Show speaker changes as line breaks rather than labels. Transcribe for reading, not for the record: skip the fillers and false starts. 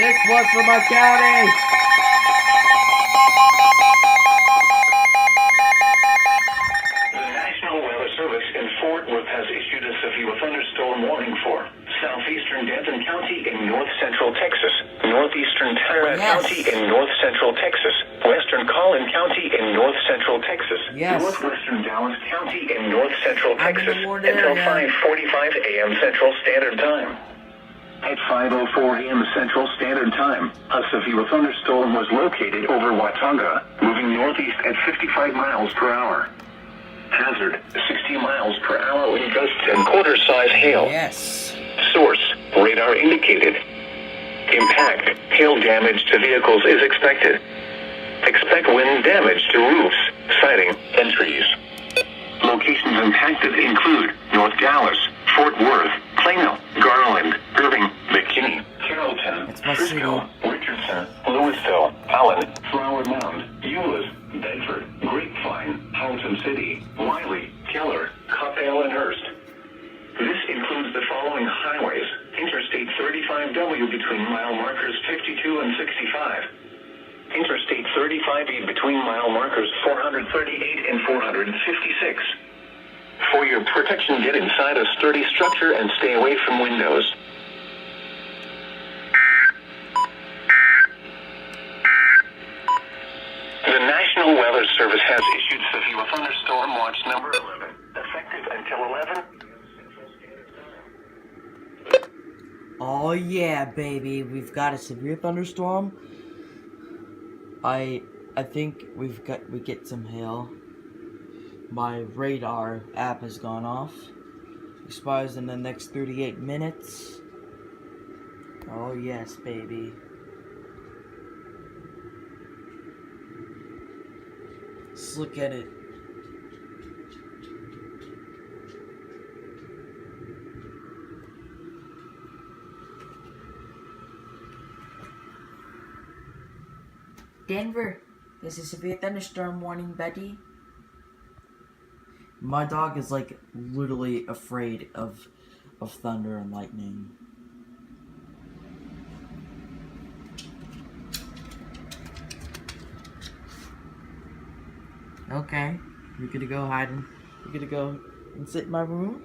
This was from our county.
The National Weather Service in Fort Worth has issued a severe thunderstorm warning for southeastern Denton County in north-central Texas, northeastern Tara County in north-central Texas, western Collin County in north-central Texas, northwestern Dallas County in north-central Texas until 5:45 a.m. Central Standard Time. At 5:04 a.m. Central Standard Time, a severe thunderstorm was located over Watauga, moving northeast at 55 miles per hour. Hazard, 60 miles per hour wind gusts and quarter-size hail.
Yes.
Source, radar indicated. Impact, hail damage to vehicles is expected. Expect wind damage to roofs, siding, and trees. Locations impacted include North Dallas, Fort Worth, Plano, Garland, Irving, McKinney, Carrollton, Frisco, Richardson, Louisville, Allen, Flower Mound, Euless, Bedford, Grapevine, Halton City, Wiley, Keller, Coppell, and Hurst. This includes the following highways: Interstate 35W between mile markers 52 and 65. Interstate 35E between mile markers 438 and 456. For your protection, get inside a sturdy structure and stay away from windows. The National Weather Service has issued severe thunderstorm watch number 11, effective until 11.
Oh yeah, baby, we've got a severe thunderstorm. I think we get some hail. My radar app has gone off. Expires in the next 38 minutes. Oh yes, baby. Let's look at it. Denver, this is a severe thunderstorm warning, buddy. My dog is like literally afraid of thunder and lightning. Okay, we're gonna go hide and we're gonna go and sit in my room.